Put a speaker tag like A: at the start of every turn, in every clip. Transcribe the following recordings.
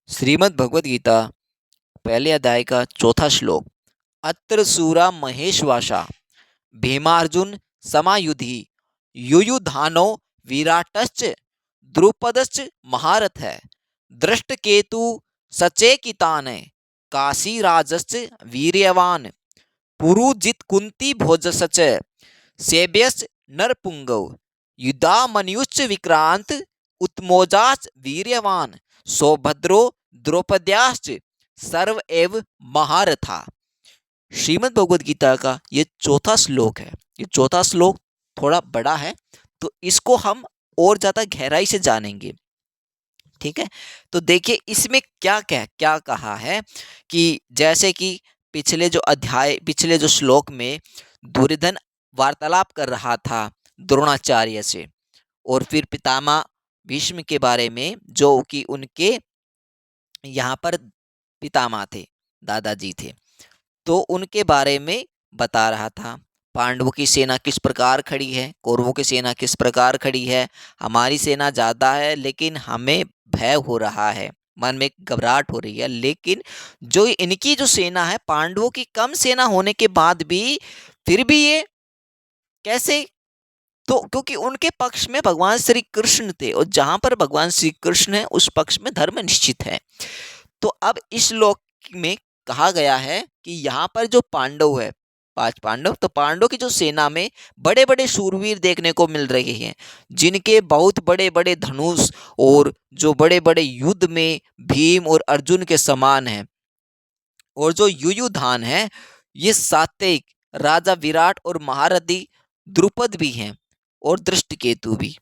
A: श्रीमद् भगवद गीता पहले अध्याय का चौथा श्लोक। अत्र सूरा महेशवासा भीमार्जुन समायुधि युयुधानो विराटश्च द्रुपदश्च महारथ है दृष्टकेतु सचेकितान काशीराजश्च वीर्यवान पुरुजित कुंती भोजसच सेव्यश्च नरपुंगव युधामन्युश्च विक्रांत उत्मोजाच वीर्यवान सौभद्रो द्रौपद्याश्च सर्व एव महारथा। श्रीमद् भगवद गीता का ये चौथा श्लोक है। ये चौथा श्लोक थोड़ा बड़ा है, तो इसको हम और ज्यादा गहराई से जानेंगे। ठीक है, तो देखिए इसमें क्या कहा है कि जैसे कि पिछले जो श्लोक में दुर्योधन वार्तालाप कर रहा था द्रोणाचार्य से, और फिर पितामह भीष्म के बारे में, जो कि उनके यहाँ पर पितामह थे, दादाजी थे, तो उनके बारे में बता रहा था। पांडवों की सेना किस प्रकार खड़ी है, कौरवों की सेना किस प्रकार खड़ी है। हमारी सेना ज़्यादा है लेकिन हमें भय हो रहा है, मन में घबराहट हो रही है। लेकिन जो इनकी जो सेना है, पांडवों की कम सेना होने के बाद भी फिर भी ये कैसे, तो क्योंकि उनके पक्ष में भगवान श्री कृष्ण थे, और जहां पर भगवान श्री कृष्ण है उस पक्ष में धर्म निश्चित है। तो अब इस श्लोक में कहा गया है कि यहाँ पर जो पांडव है, 5 पांडव, तो पांडव की जो सेना में बड़े बड़े शूरवीर देखने को मिल रहे हैं, जिनके बहुत बड़े बड़े धनुष, और जो बड़े बड़े युद्ध में भीम और अर्जुन के समान हैं। और जो युयुधान है, ये सात्विक राजा विराट और महारथी द्रुपद भी हैं, और दृष्टकेतु भी,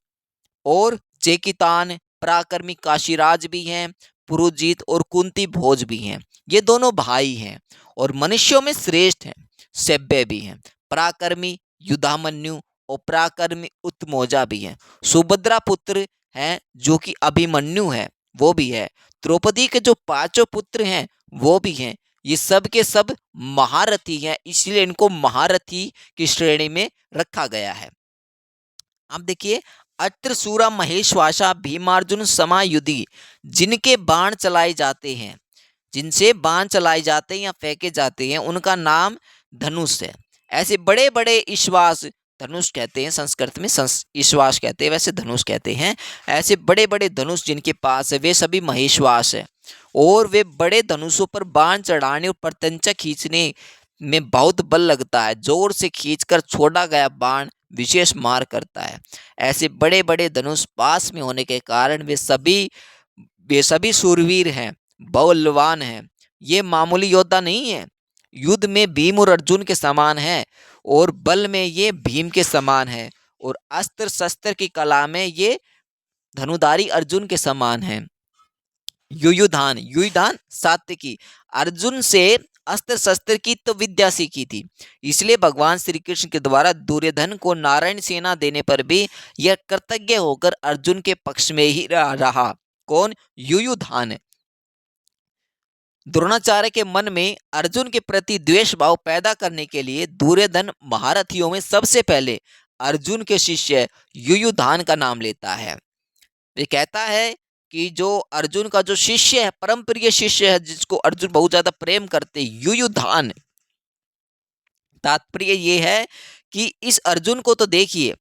A: और जेकितान पराक्रमी काशीराज भी हैं, पुरुजीत और कुंती भोज भी हैं। ये दोनों भाई हैं और मनुष्यों में श्रेष्ठ हैं। सेब्य भी हैं, पराक्रमी युधामन्यु और पराक्रमी उत्मोजा भी हैं। सुभद्रा पुत्र हैं जो कि अभिमन्यु है, वो भी है। द्रौपदी के जो 5 पुत्र हैं वो भी हैं। ये सब के सब महारथी हैं, इसलिए इनको महारथी की श्रेणी में रखा गया है। अब देखिए, अत्र सूरा महेशवासा भीमार्जुन समायुधि, जिनके बाण चलाए जाते हैं, जिनसे बाण चलाए जाते हैं या फेंके जाते हैं, उनका नाम धनुष है। ऐसे बड़े बड़े ईश्वास, धनुष कहते हैं संस्कृत में, ईश्वास कहते हैं, वैसे धनुष कहते हैं। ऐसे बड़े बड़े धनुष जिनके पास है वे सभी महेशवास है, और वे बड़े धनुषों पर बाण चढ़ाने और प्रत्यंचा खींचने में बहुत बल लगता है। जोर से खींचकर छोड़ा गया बाण विशेष मार करता है। ऐसे बड़े बड़े धनुष पास में होने के कारण वे सभी शूरवीर हैं, बलवान हैं। ये मामूली योद्धा नहीं है। युद्ध में भीम और अर्जुन के समान है, और बल में ये भीम के समान है, और अस्त्र शस्त्र की कला में ये धनुधारी अर्जुन के समान है। युयुधान सात्विकी, अर्जुन से अस्त्र शस्त्र की तो विद्या सीखी थी, इसलिए भगवान श्री कृष्ण के द्वारा दुर्योधन को नारायण सेना देने पर भी यह कृतज्ञ होकर अर्जुन के पक्ष में ही रहा। कौन? युयुधान। द्रोणाचार्य के मन में अर्जुन के प्रति द्वेष भाव पैदा करने के लिए दुर्योधन महारथियों में सबसे पहले अर्जुन के शिष्य युयुधान का नाम लेता है। वे कहता है कि जो अर्जुन का जो शिष्य है, परम प्रिय शिष्य है, जिसको अर्जुन बहुत ज्यादा प्रेम करते, युयुधान। तात्पर्य ये है कि इस अर्जुन को तो देखिए,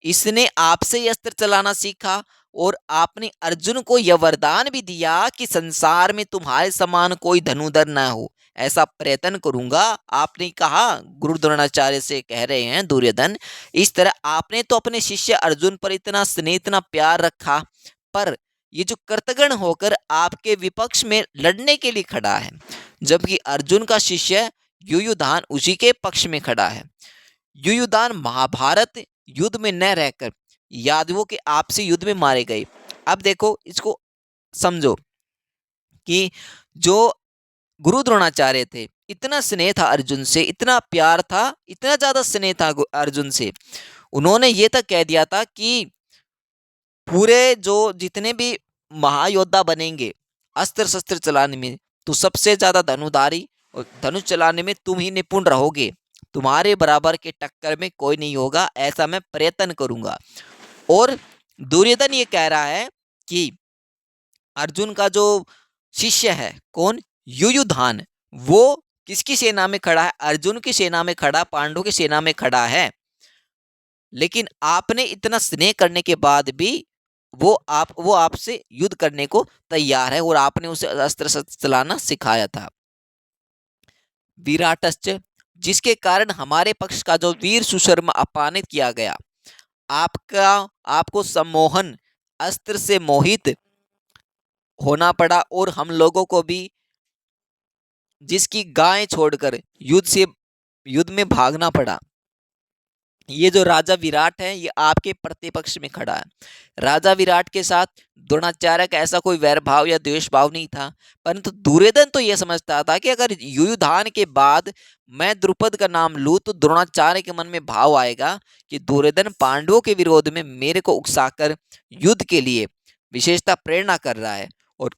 A: इसने आपसे ही अस्त्र चलाना सीखा, और आपने अर्जुन को यह वरदान भी दिया कि संसार में तुम्हारे समान कोई धनुधर न हो, ऐसा प्रयत्न करूंगा। आपने कहा, गुरु द्रोणाचार्य से कह रहे हैं दुर्योधन, इस तरह आपने तो अपने शिष्य अर्जुन पर इतना स्नेह, इतना प्यार रखा, पर ये जो कृतघ्न होकर आपके विपक्ष में लड़ने के लिए खड़ा है, जबकि अर्जुन का शिष्य युयुधान उसी के पक्ष में खड़ा है। युयुधान महाभारत युद्ध में न रहकर यादवों के आपसी युद्ध में मारे गए। अब देखो, इसको समझो कि जो गुरु द्रोणाचार्य थे, इतना स्नेह था अर्जुन से, इतना प्यार था, इतना ज्यादा स्नेह था अर्जुन से, उन्होंने ये तक कह दिया था कि पूरे जो जितने भी महायोद्धा बनेंगे अस्त्र शस्त्र चलाने में, तो सबसे ज्यादा धनुधारी और धनुष चलाने में तुम ही निपुण रहोगे, तुम्हारे बराबर के टक्कर में कोई नहीं होगा, ऐसा मैं प्रयत्न करूंगा। और दुर्योधन ये कह रहा है कि अर्जुन का जो शिष्य है। कौन? युयुधान। वो किसकी सेना में खड़ा है? अर्जुन की सेना में खड़ा, पांडवों की सेना में खड़ा है। लेकिन आपने इतना स्नेह करने के बाद भी वो आपसे युद्ध करने को तैयार है, और आपने उसे अस्त्र शस्त्र चलाना सिखाया था। विराटश्च, जिसके कारण हमारे पक्ष का जो वीर सुशर्मा अपमानित किया गया, आपका आपको सम्मोहन अस्त्र से मोहित होना पड़ा, और हम लोगों को भी जिसकी गाय छोड़कर युद्ध में भागना पड़ा। ये जो राजा विराट है, ये आपके प्रतिपक्ष में खड़ा है। राजा विराट के साथ द्रोणाचार्य का ऐसा कोई वैर भाव या द्वेष भाव नहीं था, परंतु दुर्योधन तो यह समझता था कि अगर युयुधान के बाद मैं द्रुपद का नाम लूं तो द्रोणाचार्य के मन में भाव आएगा कि दुर्योधन पांडवों के विरोध में मेरे को उकसाकर युद्ध के लिए विशेषता प्रेरणा कर रहा है, और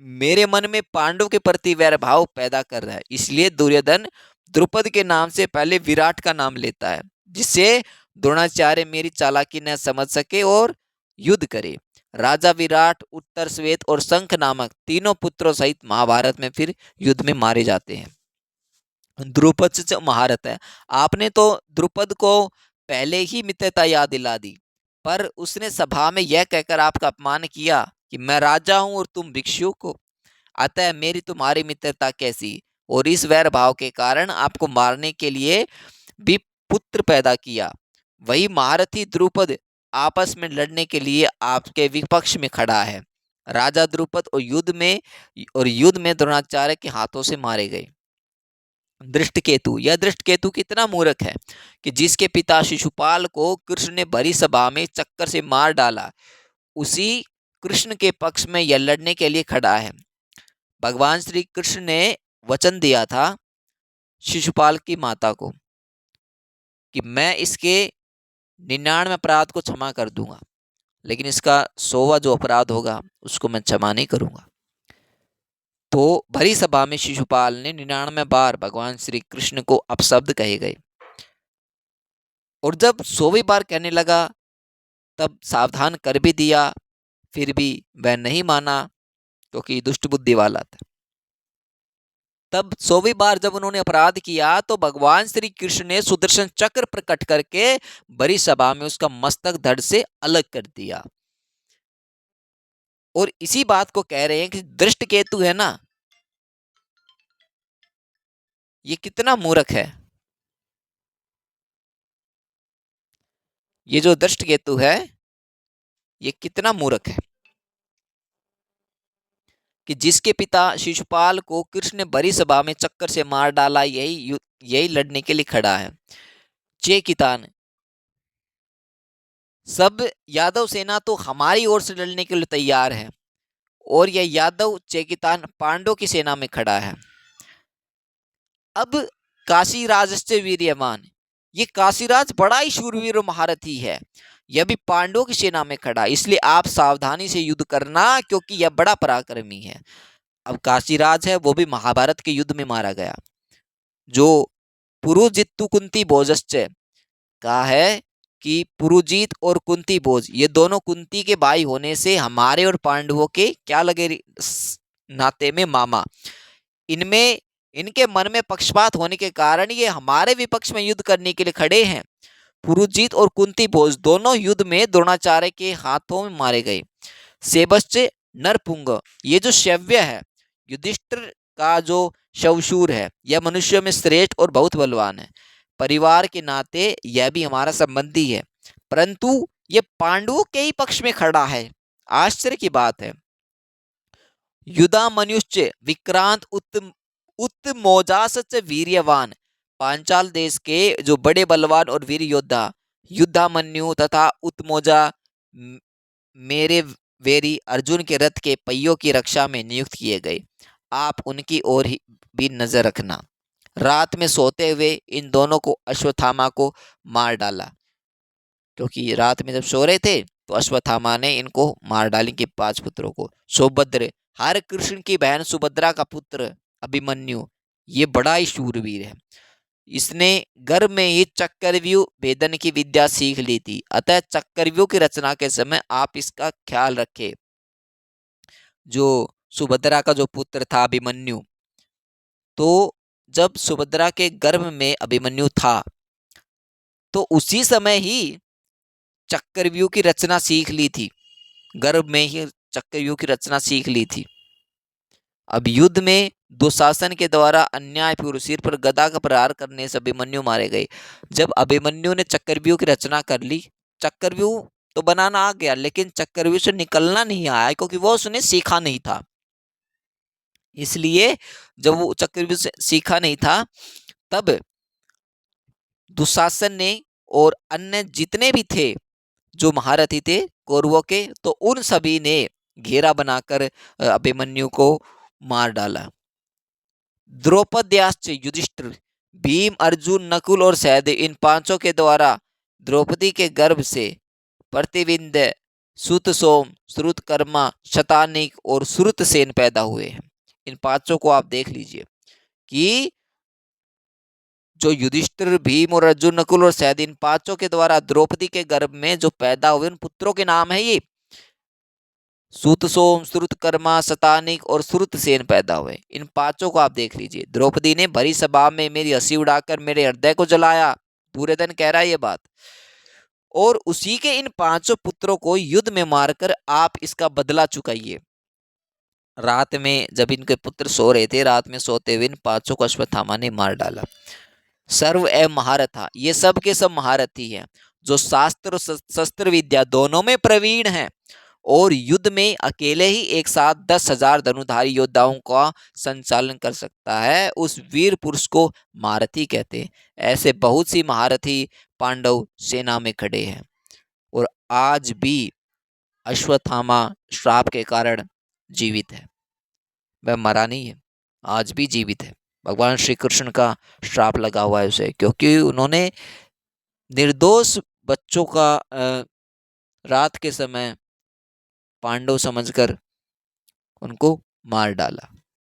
A: मेरे मन में पांडव के प्रति वैर भाव पैदा कर रहा है। इसलिए दुर्योधन द्रुपद के नाम से पहले विराट का नाम लेता है, जिससे द्रोणाचार्य मेरी चालाकी न समझ सके और युद्ध करे। राजा विराट, उत्तर श्वेत और शंख नामक तीनों पुत्रों सहित महाभारत में फिर युद्ध में मारे जाते हैं। द्रुपद से महारत है। आपने तो द्रुपद को पहले ही मित्रता याद दिला दी, पर उसने सभा में यह कहकर आपका अपमान किया कि मैं राजा हूं और तुम भिक्षुक हो, अतः मेरी तुम्हारी मित्रता कैसी। और इस वैर भाव के कारण आपको मारने के लिए भी पुत्र पैदा किया। वही महारथी द्रुपद आपस में लड़ने के लिए आपके विपक्ष में खड़ा है। राजा द्रुपद और युद्ध में द्रोणाचार्य के हाथों से मारे गए। दृष्टकेतु, यह दृष्टकेतु कितना मूर्ख है कि जिसके पिता शिशुपाल को कृष्ण ने भरी सभा में चक्कर से मार डाला, उसी कृष्ण के पक्ष में यह लड़ने के लिए खड़ा है। भगवान श्री कृष्ण ने वचन दिया था शिशुपाल की माता को कि मैं इसके 99 अपराध को क्षमा कर दूंगा, लेकिन इसका 100वां जो अपराध होगा उसको मैं क्षमा नहीं करूंगा। तो भरी सभा में शिशुपाल ने 99 बार भगवान श्री कृष्ण को अपशब्द कहे गए, और जब 100वीं बार कहने लगा तब सावधान कर भी दिया, फिर भी वह नहीं माना क्योंकि दुष्ट बुद्धि वाला था। तब 100वीं बार जब उन्होंने अपराध किया तो भगवान श्री कृष्ण ने सुदर्शन चक्र प्रकट करके बड़ी सभा में उसका मस्तक धड़ से अलग कर दिया। और इसी बात को कह रहे हैं कि दृष्टकेतु है ना, ये कितना मूर्ख है। ये जो दृष्टकेतु है ये कितना मूर्ख है कि जिसके पिता शिशुपाल को कृष्ण ने बड़ी सभा में चक्कर से मार डाला, यही लड़ने के लिए खड़ा है। चेकितान, सब यादव सेना तो हमारी ओर से लड़ने के लिए तैयार है, और यह यादव चेकितान पांडवों की सेना में खड़ा है। अब काशीराज से वीर्यवान, ये काशीराज बड़ा ही शूरवीर और महारथी है, यह भी पांडवों की सेना में खड़ा, इसलिए आप सावधानी से युद्ध करना क्योंकि यह बड़ा पराक्रमी है। अब काशीराज है वो भी महाभारत के युद्ध में मारा गया। जो पुरुजित्तु कुंती भोजश्च कहा है कि पुरुजीत और कुंती भोज ये दोनों कुंती के भाई होने से हमारे और पांडवों के क्या लगे नाते में मामा, इनमें इनके मन में पक्षपात होने के कारण ये हमारे विपक्ष में युद्ध करने के लिए खड़े हैं। पुरुजीत और कुंती भोज दोनों युद्ध में द्रोणाचार्य के हाथों में मारे गए। सेबश्च नरपुंग, ये जो शव्य है युधिष्ठिर का जो शवशूर है, यह मनुष्यों में श्रेष्ठ और बहुत बलवान है। परिवार के नाते यह भी हमारा संबंधी है, परंतु यह पांडवों के ही पक्ष में खड़ा है। आश्चर्य की बात है। युधा मनुष्च विक्रांत उत्तमोजासच वीर्यवान, पांचाल देश के जो बड़े बलवान और वीर योद्धा युद्धामन्यु तथा उत्तमोजा मेरे वेरी अर्जुन के रथ के पहियों की रक्षा में नियुक्त किए गए। आप उनकी ओर भी नजर रखना। रात में सोते हुए इन दोनों को अश्वत्थामा को मार डाला, क्योंकि रात में जब सो रहे थे तो अश्वत्थामा ने इनको मार डाली के 5 पुत्रों को। सौभद्र, हर कृष्ण की बहन सुभद्रा का पुत्र अभिमन्यु, ये बड़ा ही शूरवीर है, इसने गर्भ में ही चक्रव्यूह भेदन की विद्या सीख ली थी, अतः चक्रव्यूह की रचना के समय आप इसका ख्याल रखें। जो सुभद्रा का जो पुत्र था अभिमन्यु, तो जब सुभद्रा के गर्भ में अभिमन्यु था तो उसी समय ही चक्रव्यूह की रचना सीख ली थी, गर्भ में ही चक्रव्यूह की रचना सीख ली थी। अब युद्ध में दुशासन के द्वारा अन्यायपूर्व सिर पर गदा का प्रहार करने से अभिमन्यु मारे गए। जब अभिमन्यु ने चक्रव्यूह की रचना कर ली, चक्रव्यूह तो बनाना आ गया लेकिन चक्रव्यूह से निकलना नहीं आया क्योंकि वो उसने सीखा नहीं था। इसलिए जब वो चक्रव्यूह से सीखा नहीं था तब दुशासन ने और अन्य जितने भी थे जो महारथी थे कौरवों के, तो उन सभी ने घेरा बनाकर अभिमन्यु को मार डाला। द्रौपद्याश्च युधिष्ठिर, भीम, अर्जुन, नकुल और सहदेव, इन पांचों के द्वारा द्रौपदी के गर्भ से प्रतिविंध्य, सुतसोम, श्रुतकर्मा, शतानिक और श्रुतसेन पैदा हुए हैं। इन पांचों को आप देख लीजिए कि जो युधिष्ठिर, भीम और अर्जुन, नकुल और सहदेव, इन पांचों के द्वारा द्रौपदी के गर्भ में जो पैदा हुए उन पुत्रों के नाम है ये सुतसोम, श्रुतकर्मा, शतानिक और श्रुतसेन पैदा हुए। इन पांचों को आप देख लीजिए। द्रौपदी ने भरी सभा में मेरी हंसी उड़ाकर मेरे हृदय को जलाया, पूरे दिन कह रहा है ये बात। और उसी के इन पांचों पुत्रों को युद्ध में मारकर आप इसका बदला चुकाइए। रात में जब इनके पुत्र सो रहे थे, रात में सोते हुए इन पांचों को अश्वत्थामा ने मार डाला। सर्व एवं महारथा, ये सब के सब महारथी हैं जो शास्त्र और शस्त्र विद्या दोनों में प्रवीण हैं और युद्ध में अकेले ही एक साथ 10,000 धनुधारी योद्धाओं का संचालन कर सकता है, उस वीर पुरुष को महारथी कहते हैं। ऐसे बहुत सी महारथी पांडव सेना में खड़े हैं और आज भी अश्वत्थामा श्राप के कारण जीवित है, वह मरा नहीं है, आज भी जीवित है। भगवान श्री कृष्ण का श्राप लगा हुआ है उसे, क्योंकि उन्होंने निर्दोष बच्चों का रात के समय पांडव समझकर उनको मार डाला।